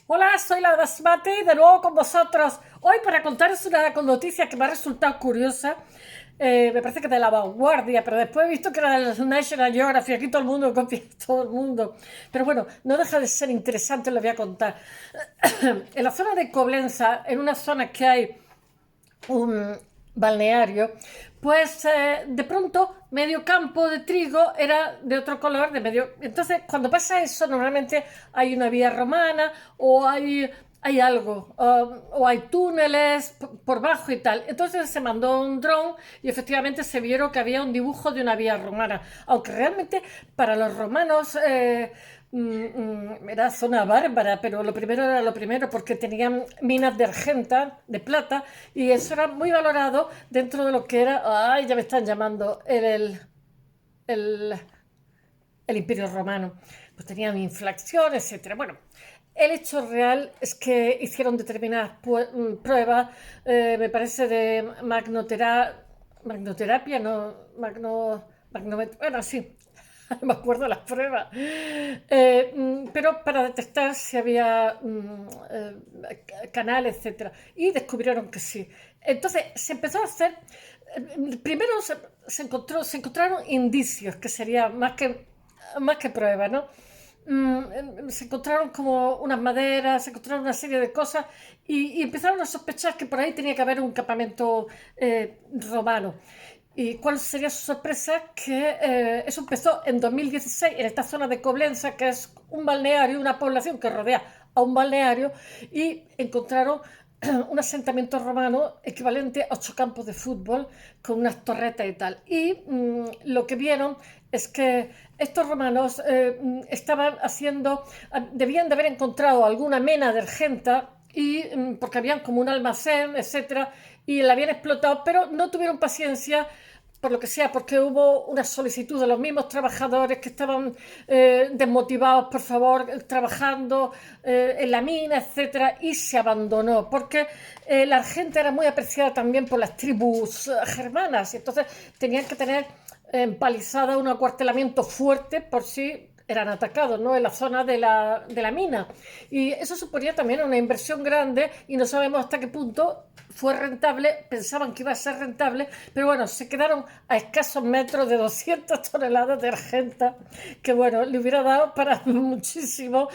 Hola, soy la Basmati, de nuevo con vosotros. Hoy para contaros una noticia que me ha resultado curiosa. Me parece que de La Vanguardia, pero después he visto que era de National Geographic. Aquí todo el mundo copia, todo el mundo. Pero bueno, no deja de ser interesante, lo voy a contar. En la zona de Coblenza, en una zona que hay un balneario, pues de pronto medio campo de trigo era de otro color, de medio. Entonces, cuando pasa eso, normalmente hay una vía romana o hay algo, o hay túneles por bajo y tal. Entonces se mandó un dron y efectivamente se vieron que había un dibujo de una vía romana, aunque realmente para los romanos era zona bárbara, pero lo primero era lo primero, porque tenían minas de argenta, de plata, y eso era muy valorado dentro de lo que era, ay, ya me están llamando, el, el Imperio Romano. Pues tenían inflación, etcétera. Bueno, el hecho real es que hicieron determinadas pruebas, me parece, de magnoterapia, no, bueno, sí, no me acuerdo las pruebas, pero para detectar si había canal, etcétera. Y descubrieron que sí. Entonces se empezó a hacer, primero se encontraron indicios, que sería más que pruebas, ¿no? Se encontraron como unas maderas, se encontraron una serie de cosas y empezaron a sospechar que por ahí tenía que haber un campamento romano. ¿Y cuál sería su sorpresa? Que eso empezó en 2016 en esta zona de Coblenza, que es un balneario, una población que rodea a un balneario, y encontraron un asentamiento romano equivalente a 8 campos de fútbol con unas torretas y tal. Y lo que vieron es que estos romanos estaban haciendo, debían de haber encontrado alguna mena de argenta y porque habían como un almacén, etcétera, y la habían explotado, pero no tuvieron paciencia por lo que sea, porque hubo una solicitud de los mismos trabajadores que estaban desmotivados, por favor, trabajando en la mina, etcétera, y se abandonó, porque la argenta era muy apreciada también por las tribus germanas, y entonces tenían que tener empalizada un acuartelamiento fuerte por si eran atacados, ¿no? En la zona de la mina. Y eso suponía también una inversión grande y no sabemos hasta qué punto fue rentable. Pensaban que iba a ser rentable, pero bueno, se quedaron a escasos metros de 200 toneladas de argenta, que bueno, le hubiera dado para muchísimo.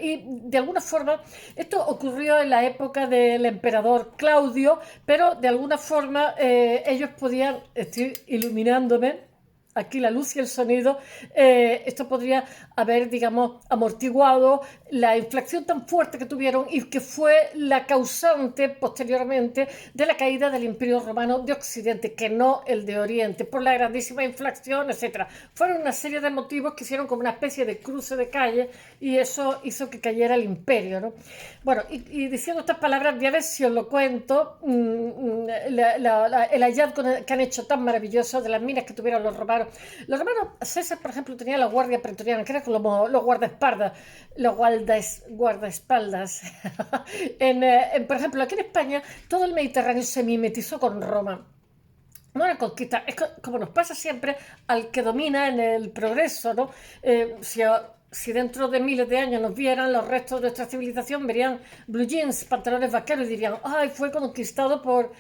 Y de alguna forma, esto ocurrió en la época del emperador Claudio, pero de alguna forma ellos podían, estoy iluminándome, aquí la luz y el sonido, esto podría haber, digamos, amortiguado la inflación tan fuerte que tuvieron y que fue la causante posteriormente de la caída del Imperio Romano de Occidente, que no el de Oriente, por la grandísima inflación, etcétera. Fueron una serie de motivos que hicieron como una especie de cruce de calle y eso hizo que cayera el imperio, ¿no? Bueno, y diciendo estas palabras, voy a ver si os lo cuento, el hallazgo que han hecho tan maravilloso de las minas que tuvieron los romanos. Los romanos, César, por ejemplo, tenía la guardia pretoriana, que era como los guardaespaldas, guardaespaldas. Por ejemplo, aquí en España, todo el Mediterráneo se mimetizó con Roma. No una conquista, es como nos pasa siempre al que domina en el progreso, ¿no? Si dentro de miles de años nos vieran los restos de nuestra civilización, verían blue jeans, pantalones vaqueros y dirían, ay, fue conquistado por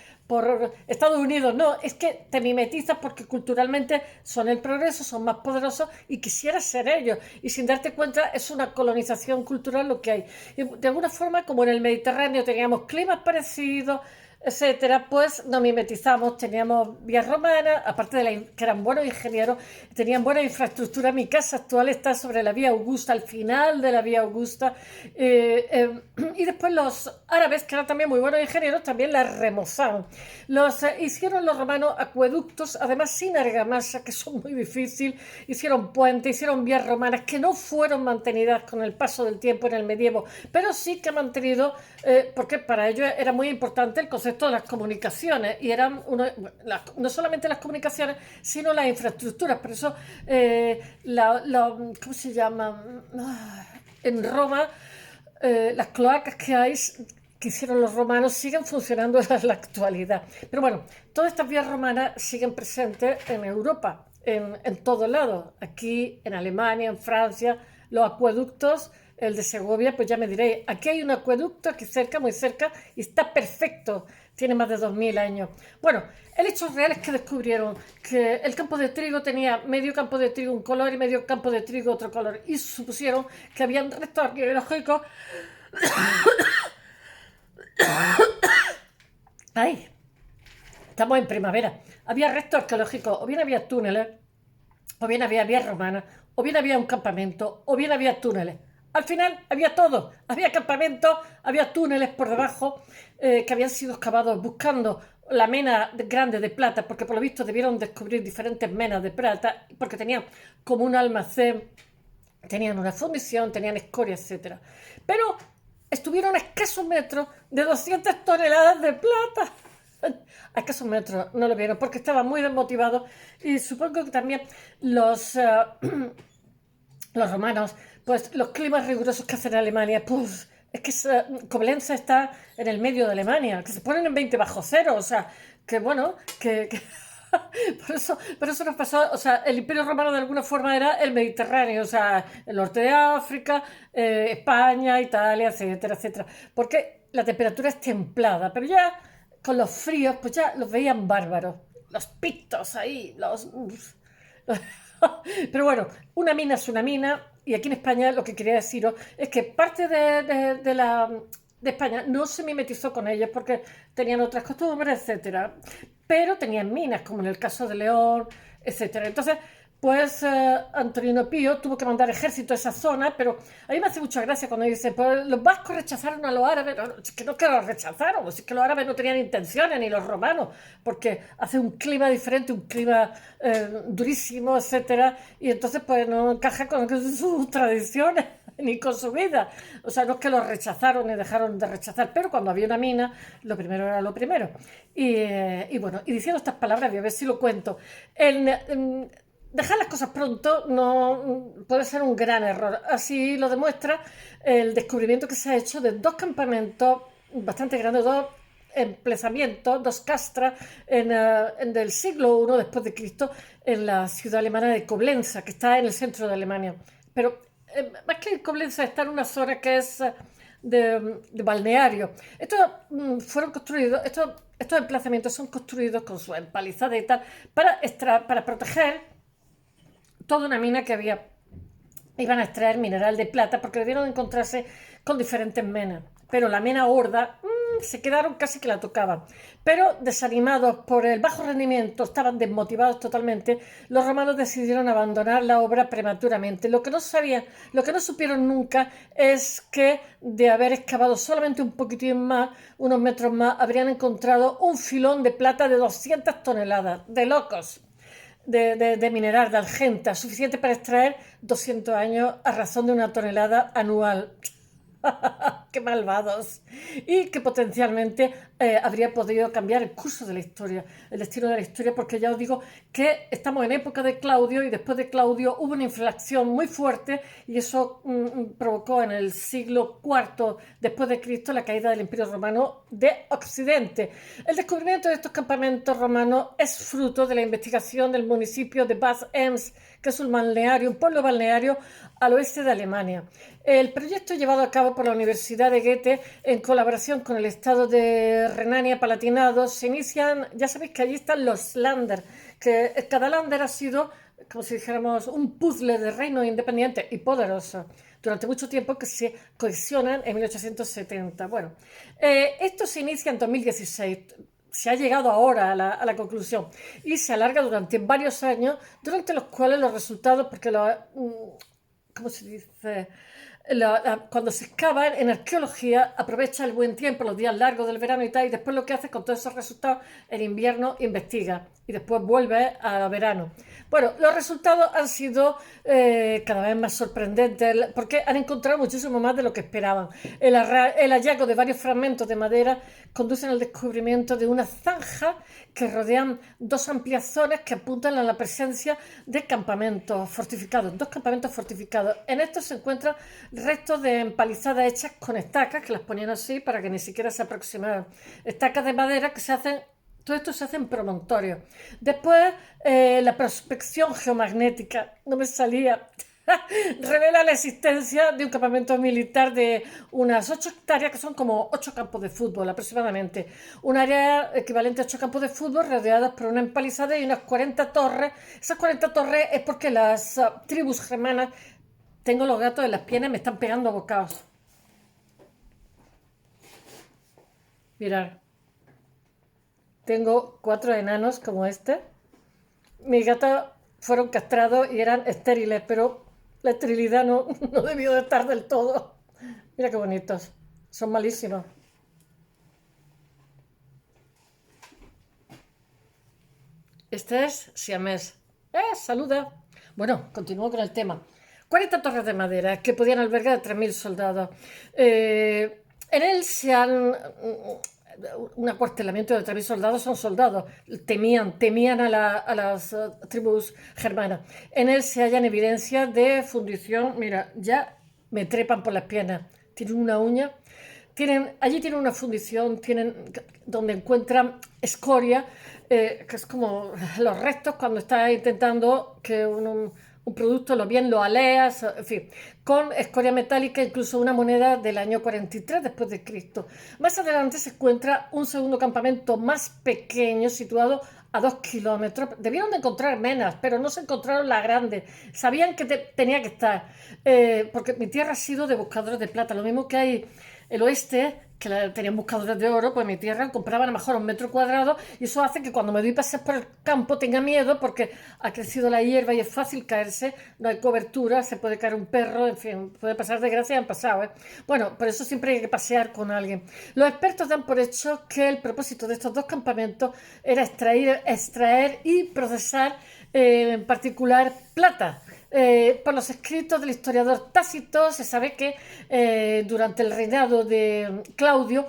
Estados Unidos. No, es que te mimetizas porque culturalmente son el progreso, son más poderosos y quisieras ser ellos. Y sin darte cuenta es una colonización cultural lo que hay. Y de alguna forma, como en el Mediterráneo teníamos climas parecidos, etcétera, pues nos mimetizamos, teníamos vías romanas, aparte de que eran buenos ingenieros, tenían buena infraestructura. Mi casa actual está sobre la vía Augusta, al final de la vía Augusta, y después los árabes, que eran también muy buenos ingenieros, también la remozaron. Hicieron los romanos acueductos, además sin argamasa, que son muy difíciles, hicieron puentes, hicieron vías romanas que no fueron mantenidas con el paso del tiempo en el medievo, pero sí que han mantenido, porque para ellos era muy importante el concepto de las comunicaciones, y eran no solamente las comunicaciones, sino las infraestructuras. Por eso, ¿cómo se llama? En Roma, las cloacas que hicieron los romanos siguen funcionando en la actualidad. Pero bueno, todas estas vías romanas siguen presentes en Europa, en todo lado. Aquí, en Alemania, en Francia, los acueductos el de Segovia, pues ya me diréis, aquí hay un acueducto, aquí cerca, muy cerca, y está perfecto, tiene más de 2000 años. Bueno, el hecho real es que descubrieron que el campo de trigo tenía medio campo de trigo un color y medio campo de trigo otro color, y supusieron que habían restos arqueológicos. ¡Ay! Estamos en primavera. Había restos arqueológicos, o bien había túneles, o bien había vías romanas, o bien había un campamento, o bien había túneles. Al final había todo. Había campamentos, había túneles por debajo que habían sido excavados buscando la mena grande de plata, porque por lo visto debieron descubrir diferentes menas de plata, porque tenían como un almacén, tenían una fundición, tenían escoria, etc. Pero estuvieron a escasos metros de 200 toneladas de plata. A escasos metros no lo vieron porque estaban muy desmotivados y supongo que también los, los romanos, pues los climas rigurosos que hacen en Alemania, pues es que Coblenza está en el medio de Alemania, que se ponen en 20 bajo cero, o sea, que bueno, que por eso nos pasó, o sea, el Imperio Romano de alguna forma era el Mediterráneo, o sea, el norte de África, España, Italia, etcétera, etcétera, porque la temperatura es templada, pero ya con los fríos, pues ya los veían bárbaros, los pictos ahí, pero bueno, una mina es una mina, y aquí en España lo que quería deciros es que parte de España no se mimetizó con ellos porque tenían otras costumbres, etcétera, pero tenían minas, como en el caso de León, etcétera. Entonces, pues Antonino Pío tuvo que mandar ejército a esa zona, pero a mí me hace mucha gracia cuando dice, pues los vascos rechazaron a los árabes. No, es que no que los rechazaron, es que los árabes no tenían intenciones, ni los romanos, porque hace un clima diferente, un clima durísimo, etcétera, y entonces pues no encaja con sus tradiciones ni con su vida. O sea, no es que los rechazaron ni dejaron de rechazar, pero cuando había una mina, lo primero era lo primero. Y bueno, y diciendo estas palabras, voy a ver si lo cuento. Dejar las cosas pronto no puede ser un gran error. Así lo demuestra el descubrimiento que se ha hecho de dos campamentos bastante grandes, dos emplazamientos, dos castras en el siglo I después de Cristo en la ciudad alemana de Coblenza, que está en el centro de Alemania. Pero más que Coblenza está en una zona que es de balneario. Estos fueron construidos, estos emplazamientos son construidos con su empalizada y tal para proteger toda una mina que había. Iban a extraer mineral de plata porque debieron encontrarse con diferentes menas. Pero la mena gorda se quedaron casi que la tocaban. Pero desanimados por el bajo rendimiento, estaban desmotivados totalmente, los romanos decidieron abandonar la obra prematuramente. Lo que no supieron nunca es que de haber excavado solamente un poquitín más, unos metros más, habrían encontrado un filón de plata de 200 toneladas. De locos. De mineral, de argenta, suficiente para extraer 200 años a razón de una tonelada anual. ¡Qué malvados! Y que potencialmente habría podido cambiar el curso de la historia, el destino de la historia, porque ya os digo que estamos en época de Claudio y después de Claudio hubo una inflación muy fuerte y eso provocó en el siglo IV después de Cristo la caída del Imperio Romano de Occidente. El descubrimiento de estos campamentos romanos es fruto de la investigación del municipio de Bad Ems, que es un pueblo balneario al oeste de Alemania. El proyecto llevado a cabo por la Universidad de Goethe en colaboración con el Estado de Renania-Palatinado se inician, ya sabéis que allí están los Länder, que cada Länder ha sido, como si dijéramos, un puzzle de reinos independientes y poderosos durante mucho tiempo que se cohesionan en 1870. Bueno, esto se inicia en 2016. Se ha llegado ahora a la conclusión y se alarga durante varios años, durante los cuales los resultados, porque ¿cómo se dice? Cuando se excava en arqueología, aprovecha el buen tiempo, los días largos del verano y tal, y después lo que hace con todos esos resultados, en invierno investiga y después vuelve a verano. Bueno, los resultados han sido cada vez más sorprendentes porque han encontrado muchísimo más de lo que esperaban. El hallazgo de varios fragmentos de madera conducen al descubrimiento de una zanja que rodean dos amplias zonas que apuntan a la presencia de campamentos fortificados, dos campamentos fortificados. En estos se encuentran restos de empalizadas hechas con estacas, que las ponían así para que ni siquiera se aproximaran. Estacas de madera que se hacen. Todo esto se hace en promontorio. Después, la prospección geomagnética. No me salía. revela la existencia de un campamento militar de unas 8 hectáreas, que son como 8 campos de fútbol aproximadamente. Un área equivalente a 8 campos de fútbol rodeadas por una empalizada y unas 40 torres. Esas 40 torres es porque las tribus germanas, tengo los gatos en las piernas y me están pegando a bocados. Mirad, tengo 4 enanos como este. Mis gatos fueron castrados y eran estériles, pero la esterilidad no debió de estar del todo. Mira qué bonitos. Son malísimos. Este es siamés. Saluda! Bueno, continúo con el tema. 40 torres de madera que podían albergar a 3.000 soldados. En él se han... Un acuartelamiento de 3.000 soldados son soldados. Temían a las tribus germanas. En él se hallan evidencias de fundición. Mira, ya me trepan por las piernas. Tienen una uña. Allí tienen una fundición, donde encuentran escoria, que es como los restos cuando estás intentando que un producto lo aleas, en fin, con escoria metálica, incluso una moneda del año 43 después de Cristo. Más adelante se encuentra un segundo campamento más pequeño situado a 2 kilómetros. Debieron de encontrar menos, pero no se encontraron la grande. Sabían que tenía que estar, porque mi tierra ha sido de buscadores de plata, lo mismo que hay el oeste, que tenían buscadores de oro, pues mi tierra compraban a lo mejor 1 metro cuadrado, y eso hace que cuando me doy pasear por el campo tenga miedo porque ha crecido la hierba y es fácil caerse, no hay cobertura, se puede caer un perro, en fin, puede pasar desgracia, han pasado, ¿eh? Bueno, por eso siempre hay que pasear con alguien. Los expertos dan por hecho que el propósito de estos 2 campamentos era extraer y procesar, en particular, plata. Por los escritos del historiador Tácito se sabe que durante el reinado de Claudio,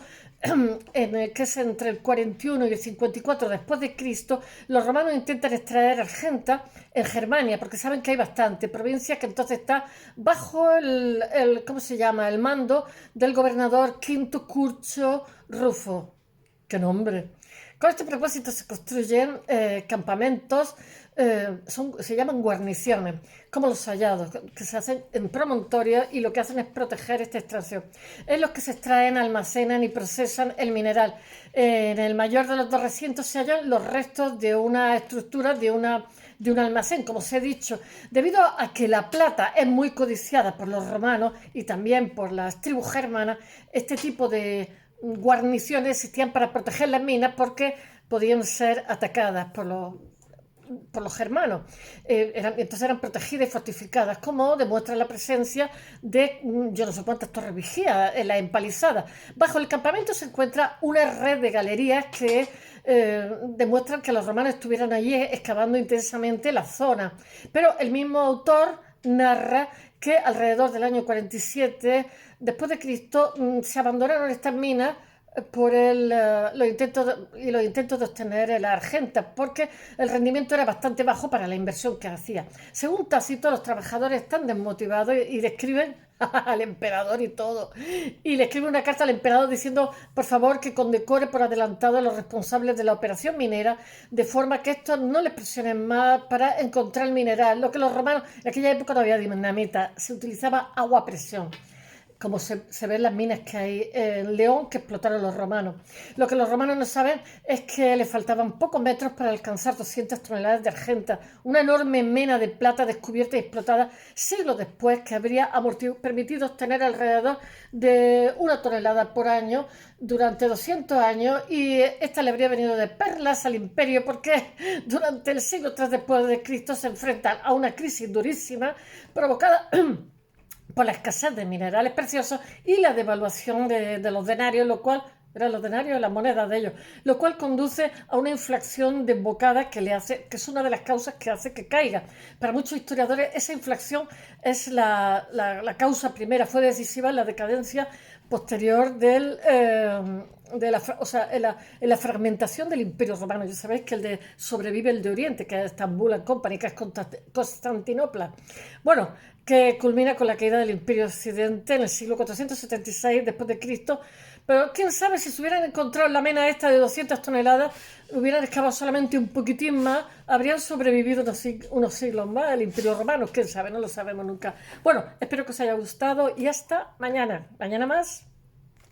que es entre el 41 y el 54 después de Cristo, los romanos intentan extraer argenta en Germania, porque saben que hay bastante provincia que entonces está bajo ¿cómo se llama?, el mando del gobernador Quinto Curcio Rufo. ¡Qué nombre! Con este propósito se construyen campamentos, se llaman guarniciones, como los hallados, que se hacen en promontorios y lo que hacen es proteger esta extracción. En los que se extraen, almacenan y procesan el mineral. En el mayor de los 2 recintos se hallan los restos de una estructura, de un almacén, como os he dicho. Debido a que la plata es muy codiciada por los romanos y también por las tribus germanas, este tipo de guarniciones existían para proteger las minas porque podían ser atacadas por los germanos. Entonces eran protegidas y fortificadas, como demuestra la presencia de yo no sé cuántas torres vigías en la empalizada. Bajo el campamento se encuentra una red de galerías que demuestran que los romanos estuvieron allí excavando intensamente la zona. Pero el mismo autor narra que alrededor del año 47 después de Cristo se abandonaron estas minas por los intentos de obtener la argenta, porque el rendimiento era bastante bajo para la inversión que hacía. Según Tácito, los trabajadores están desmotivados y describen al emperador y todo. Y le escribe una carta al emperador diciendo, por favor, que condecore por adelantado a los responsables de la operación minera, de forma que estos no les presionen más para encontrar el mineral. Lo que los romanos, en aquella época no había dinamita, se utilizaba agua a presión, como se ven las minas que hay en León que explotaron los romanos. Lo que los romanos no saben es que le faltaban pocos metros para alcanzar 200 toneladas de argenta, una enorme mena de plata descubierta y explotada siglos después, que habría permitido obtener alrededor de 1 tonelada por año durante 200 años, y esta le habría venido de perlas al imperio, porque durante el siglo III después de Cristo se enfrentan a una crisis durísima provocada por la escasez de minerales preciosos y la devaluación de los denarios, lo cual eran los denarios, las monedas de ellos, lo cual conduce a una inflación desbocada que es una de las causas que hace que caiga. Para muchos historiadores esa inflación es la causa primera, fue decisiva en la decadencia posterior o sea, en la fragmentación del Imperio Romano. Ya sabéis que sobrevive el de Oriente, que es Estambul and Company, que es Constantinopla. Bueno, que culmina con la caída del Imperio Occidente en el siglo 476 después de Cristo. Pero quién sabe, si se hubieran encontrado la mena esta de 200 toneladas, hubieran excavado solamente un poquitín más, habrían sobrevivido unos siglos más el Imperio Romano. Quién sabe, no lo sabemos nunca. Bueno, espero que os haya gustado y hasta mañana. Mañana más.